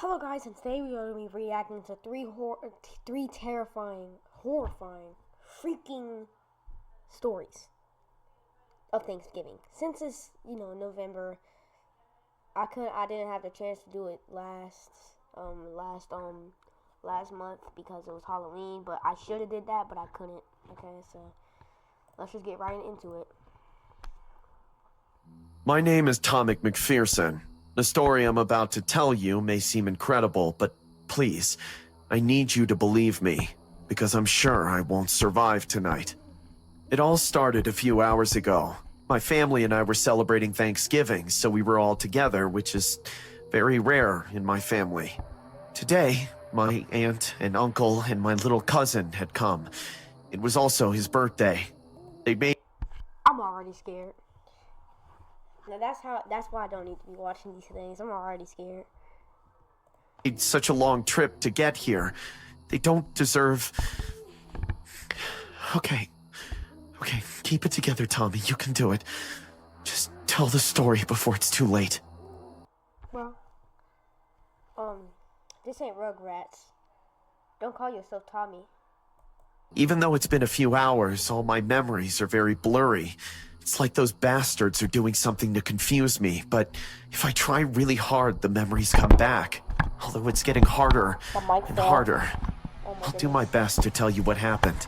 Hello guys, and today we are going to be reacting to three terrifying, horrifying, freaking stories of Thanksgiving. Since it's, November, I didn't have the chance to do it last month because it was Halloween, but I should have did that, but I couldn't. Okay, so let's just get right into it. My name is Tommy McPherson. The story I'm about to tell you may seem incredible, but please, I need you to believe me, because I'm sure I won't survive tonight. It all started a few hours ago. My family and I were celebrating Thanksgiving, so we were all together, which is very rare in my family. Today, my aunt and uncle and my little cousin had come. It was also his birthday. I'm already scared. Now that's why I don't need to be watching these things. I'm already scared. Made such a long trip to get here. They don't deserve... Okay, keep it together, Tommy. You can do it. Just tell the story before it's too late. Well, this ain't Rugrats. Don't call yourself Tommy. Even though it's been a few hours, all my memories are very blurry. It's like those bastards are doing something to confuse me, but if I try really hard, the memories come back. Although it's getting harder and harder. I'll do my best to tell you what happened.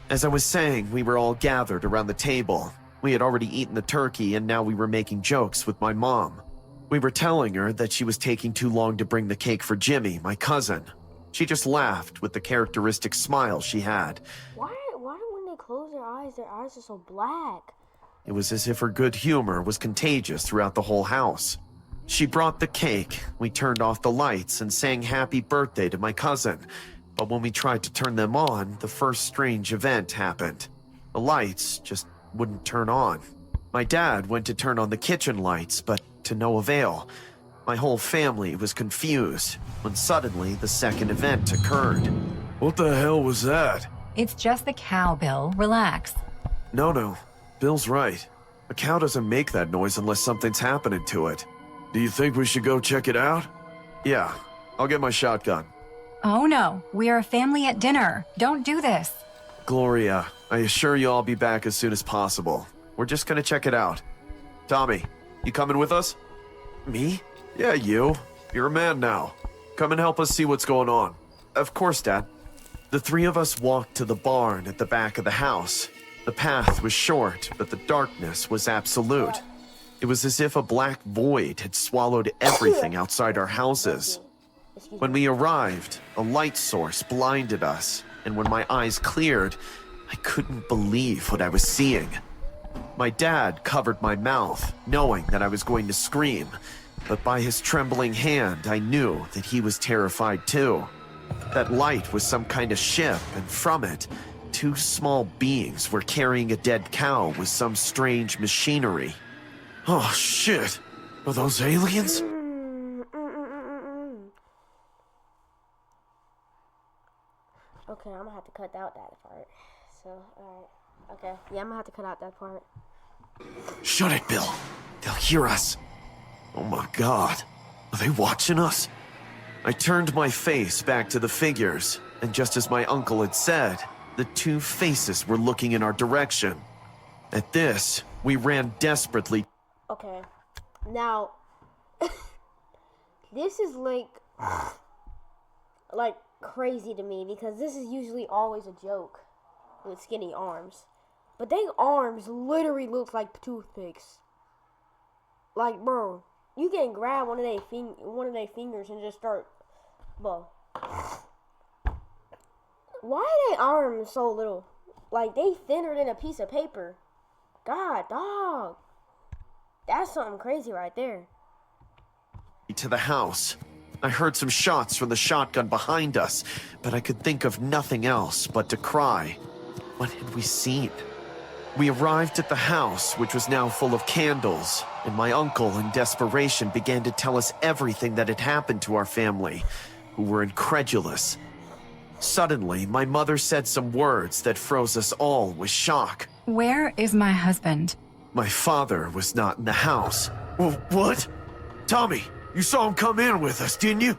As I was saying, we were all gathered around the table. We had already eaten the turkey, and now we were making jokes with my mom. We were telling her that she was taking too long to bring the cake for Jimmy, my cousin. She just laughed with the characteristic smile she had. Why when they close their eyes are so black? It was as if her good humor was contagious throughout the whole house. She brought the cake, we turned off the lights, and sang happy birthday to my cousin. But when we tried to turn them on, the first strange event happened. The lights just wouldn't turn on. My dad went to turn on the kitchen lights, but to no avail. My whole family was confused when suddenly the second event occurred. What the hell was that? It's just the cow, Bill. Relax. No. Bill's right. A cow doesn't make that noise unless something's happening to it. Do you think we should go check it out? Yeah, I'll get my shotgun. Oh no, we are a family at dinner. Don't do this. Gloria, I assure you I'll be back as soon as possible. We're just gonna check it out. Tommy, you coming with us? Me? Yeah, you. You're a man now. Come and help us see what's going on. Of course, Dad. The three of us walked to the barn at the back of the house. The path was short, but the darkness was absolute. It was as if a black void had swallowed everything outside our houses. When we arrived, a light source blinded us, and when my eyes cleared, I couldn't believe what I was seeing. My dad covered my mouth, knowing that I was going to scream, but by his trembling hand, I knew that he was terrified too. That light was some kind of ship, and from it, two small beings were carrying a dead cow with some strange machinery. Oh, shit. Are those aliens? Okay, I'm gonna have to cut out that part. So, alright. Okay, yeah, I'm gonna have to cut out that part. Shut it, Bill. They'll hear us. Oh my God. Are they watching us? I turned my face back to the figures, and just as my uncle had said, the two faces were looking in our direction. At this, we ran desperately. Okay, now, this is like crazy to me because this is usually always a joke with skinny arms. But they arms literally look like toothpicks. Like, bro, you can grab one of their fingers and just start, bro. Why are their arms so little? Like, they thinner than a piece of paper. God, dog. That's something crazy right there. To the house. I heard some shots from the shotgun behind us, but I could think of nothing else but to cry. What had we seen? We arrived at the house, which was now full of candles, and my uncle, in desperation, began to tell us everything that had happened to our family, who were incredulous. Suddenly, my mother said some words that froze us all with shock. Where is my husband? My father was not in the house. What? Tommy, you saw him come in with us, didn't you?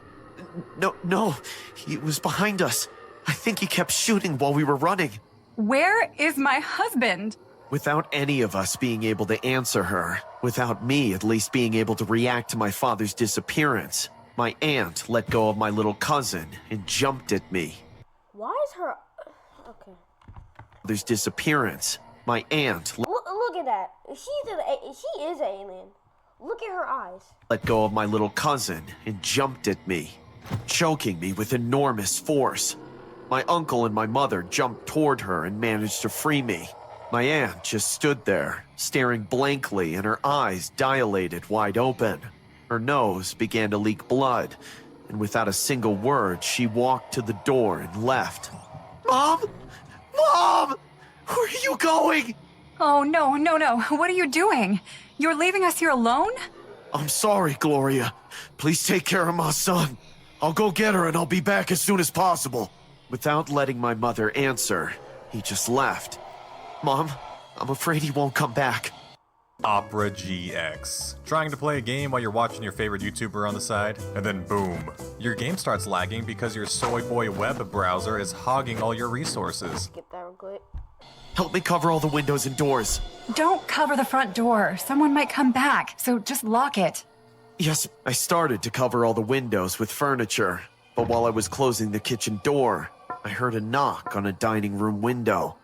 No. He was behind us. I think he kept shooting while we were running. Where is my husband? Without any of us being able to answer her, without me at least being able to react to my father's disappearance, my aunt let go of my little cousin and jumped at me. Why is her... Okay. There's disappearance. My aunt Look at that. She is an alien. Look at her eyes. let go of my little cousin and jumped at me, choking me with enormous force. My uncle and my mother jumped toward her and managed to free me. My aunt just stood there, staring blankly, and her eyes dilated wide open. Her nose began to leak blood, and without a single word, she walked to the door and left. Mom! Mom! Where are you going? Oh, no. What are you doing? You're leaving us here alone? I'm sorry, Gloria. Please take care of my son. I'll go get her and I'll be back as soon as possible. Without letting my mother answer, he just left. Mom, I'm afraid he won't come back. Opera GX. Trying to play a game while you're watching your favorite YouTuber on the side, and then boom, your game starts lagging because your Soy Boy web browser is hogging all your resources. Skip that real quick. Help me cover all the windows and doors. Don't cover the front door. Someone might come back, so just lock it. Yes, I started to cover all the windows with furniture, but while I was closing the kitchen door, I heard a knock on a dining room window.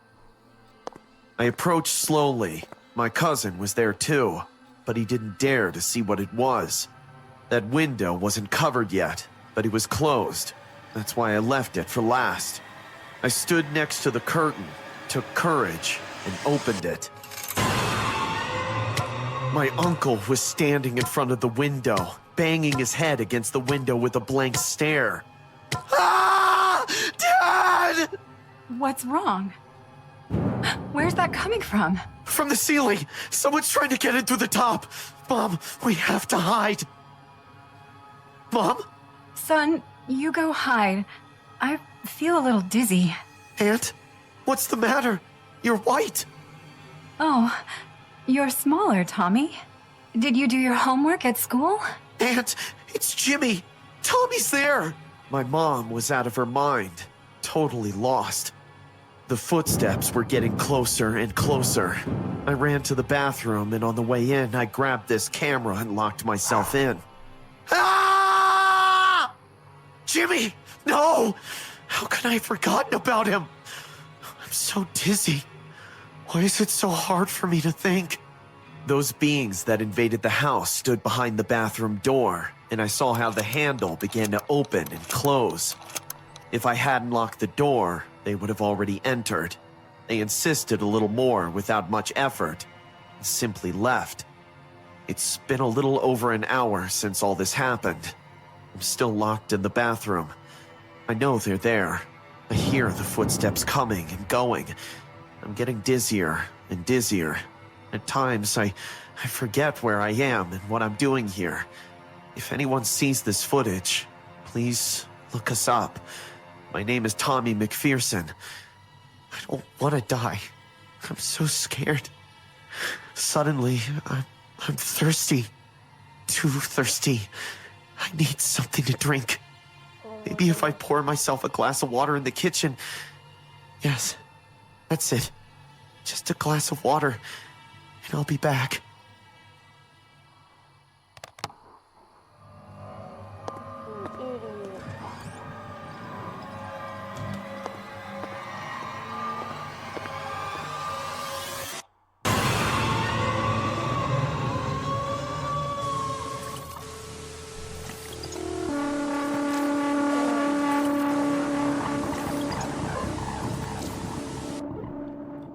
I approached slowly. My cousin was there too, but he didn't dare to see what it was. That window wasn't covered yet, but it was closed. That's why I left it for last. I stood next to the curtain, took courage, and opened it. My uncle was standing in front of the window, banging his head against the window with a blank stare. Ah! Dad! What's wrong? Where's that coming from? From the ceiling! Someone's trying to get in through the top! Mom, we have to hide! Mom? Son, you go hide. I feel a little dizzy. Aunt? What's the matter? You're white! Oh, you're smaller, Tommy. Did you do your homework at school? Aunt, it's Jimmy! Tommy's there! My mom was out of her mind, totally lost. The footsteps were getting closer and closer. I ran to the bathroom, and on the way in, I grabbed this camera and locked myself in. Ah! Jimmy! No! How could I have forgotten about him? I'm so dizzy. Why is it so hard for me to think? Those beings that invaded the house stood behind the bathroom door, and I saw how the handle began to open and close. If I hadn't locked the door, they would have already entered. They insisted a little more without much effort, and simply left. It's been a little over an hour since all this happened. I'm still locked in the bathroom. I know they're there. I hear the footsteps coming and going. I'm getting dizzier and dizzier. At times, I forget where I am and what I'm doing here. If anyone sees this footage, please look us up. My name is Tommy McPherson. I don't want to die. I'm so scared. Suddenly, I'm thirsty. Too thirsty. I need something to drink. Maybe if I pour myself a glass of water in the kitchen. Yes, that's it. Just a glass of water, and I'll be back.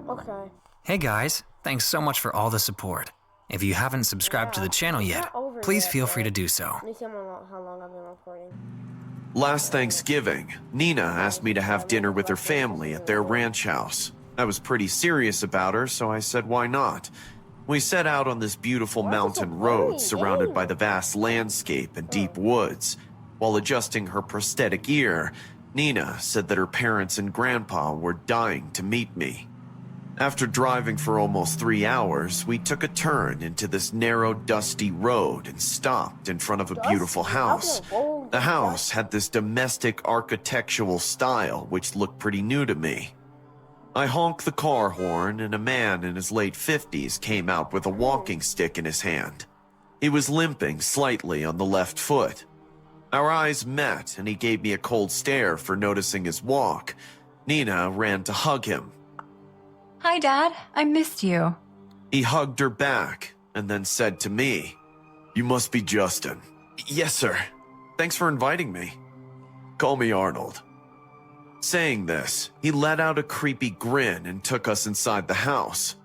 Okay. Hey guys, thanks so much for all the support. If you haven't subscribed to the channel yet, please feel free to do so. Let me see how long I've been recording. Last Thanksgiving, Nina asked me to have dinner with her family at their ranch house. I was pretty serious about her, so I said why not. We set out on this beautiful mountain road surrounded by the vast landscape and deep woods. While adjusting her prosthetic ear, Nina said that her parents and grandpa were dying to meet me. After driving for almost 3 hours, we took a turn into this narrow, dusty road and stopped in front of a beautiful house. The house had this domestic architectural style which looked pretty new to me. I honked the car horn and a man in his late 50s came out with a walking stick in his hand. He was limping slightly on the left foot. Our eyes met and he gave me a cold stare for noticing his walk. Nina ran to hug him. Hi, Dad. I missed you. He hugged her back and then said to me, "You must be Justin." "Yes, sir. Thanks for inviting me. Call me Arnold." Saying this, he let out a creepy grin and took us inside the house.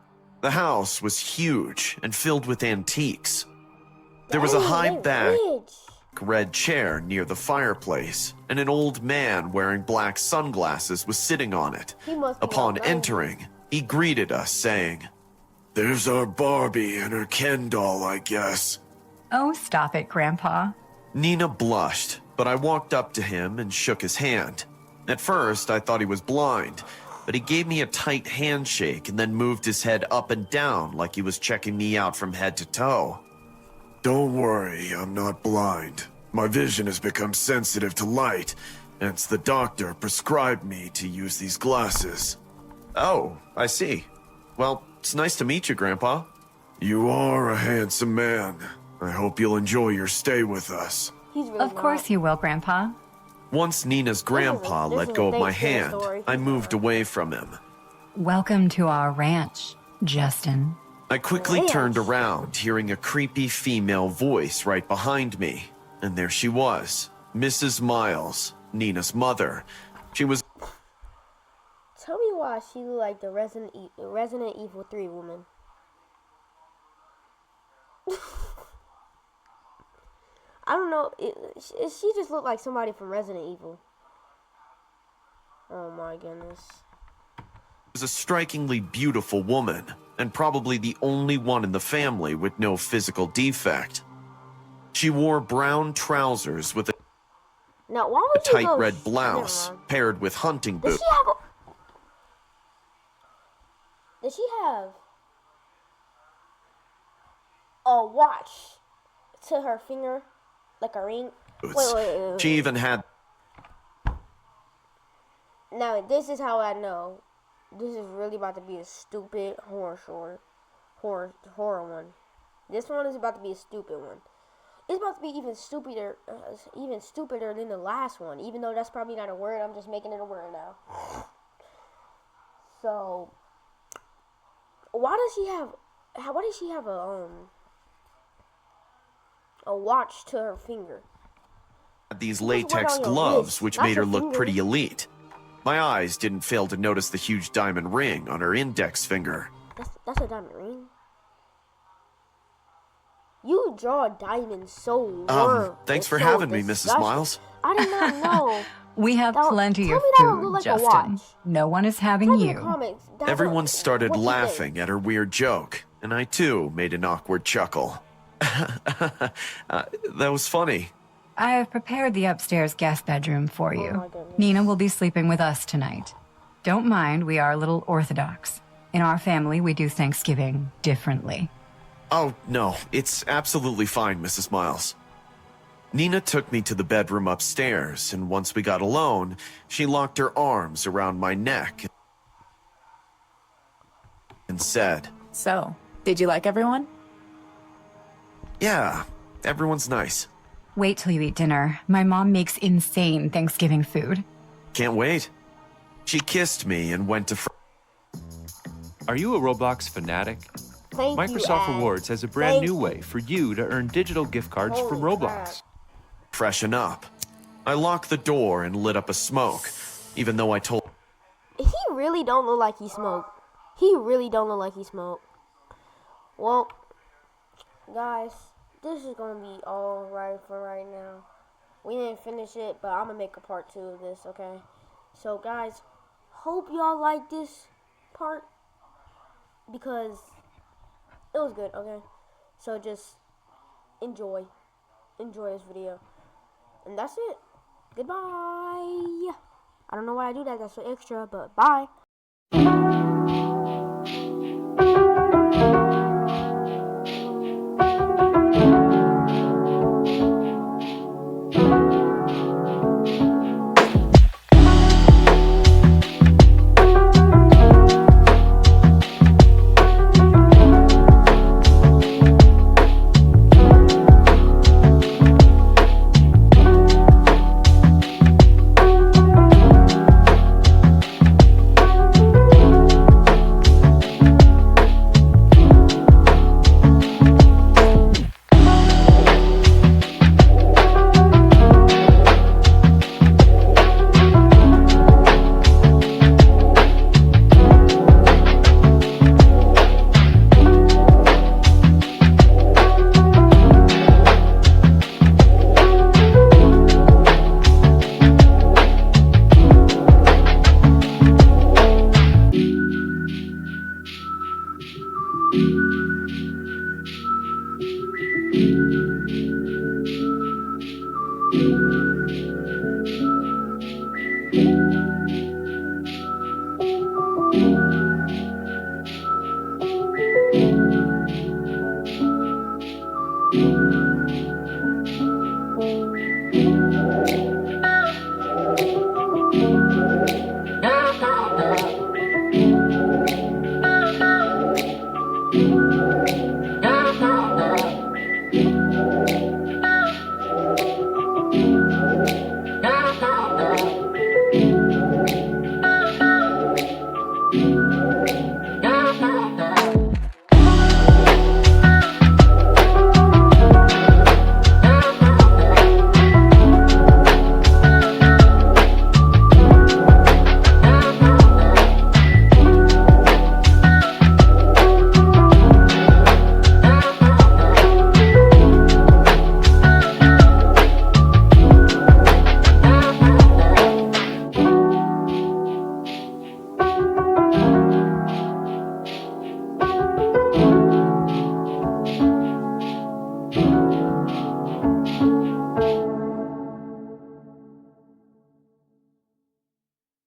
The house was huge and filled with antiques. There was a high back red chair near the fireplace, and an old man wearing black sunglasses was sitting on it. Upon entering, he greeted us, saying, "There's our Barbie and her Ken doll, I guess." Oh, stop it, Grandpa. Nina blushed, but I walked up to him and shook his hand. At first, I thought he was blind, but he gave me a tight handshake and then moved his head up and down like he was checking me out from head to toe. "Don't worry, I'm not blind. My vision has become sensitive to light, hence the doctor prescribed me to use these glasses." "Oh, I see. Well, it's nice to meet you, Grandpa." "You are a handsome man. I hope you'll enjoy your stay with us." Of course you will, Grandpa. Once Nina's grandpa let go of my hand, I moved away from him. Welcome to our ranch, Justin. I quickly turned around, hearing a creepy female voice right behind me. And there she was, Mrs. Miles, Nina's mother. She was... Tell me why she looked like the Resident Evil 3 woman. I don't know. She just looked like somebody from Resident Evil. Oh my goodness. Was a strikingly beautiful woman, and probably the only one in the family with no physical defect. She wore brown trousers with a tight red blouse paired with hunting boots. Did she have a watch to her finger? Like a ring? Wait. She even had... Now, this is how I know. This is really about to be a stupid horror one. This one is about to be a stupid one. It's about to be even stupider than the last one. Even though that's probably not a word, I'm just making it a word now. So, why does she have a watch to her finger? These latex gloves, which made her look pretty elite. My eyes didn't fail to notice the huge diamond ring on her index finger. That's a diamond ring? You draw diamonds so well. Thanks for having me, Mrs. Miles. I did not know. We have plenty of food, Justin. No one is having you. Everyone started laughing at her weird joke, and I too made an awkward chuckle. That was funny. I have prepared the upstairs guest bedroom for you. Nina will be sleeping with us tonight. Don't mind, we are a little orthodox. In our family, we do Thanksgiving differently. Oh, no, it's absolutely fine, Mrs. Miles. Nina took me to the bedroom upstairs, and once we got alone, she locked her arms around my neck and said, "So, did you like everyone?" "Yeah, everyone's nice." Wait till you eat dinner. My mom makes insane Thanksgiving food. "Can't wait." She kissed me and went to... Are you a Roblox fanatic? Thank Microsoft you, Rewards has a brand new way for you to earn digital gift cards from Roblox. Freshen up. I locked the door and lit up a smoke, even though I told... He really don't look like he smoked. He really don't look like he smoked. Well, guys, this is gonna be all right for right now. We didn't finish it, but I'm gonna make a part 2 of this, okay? So, guys, hope y'all like this part because it was good, okay? So just enjoy this video, and that's it. Goodbye. I don't know why I do that. That's so extra, but bye.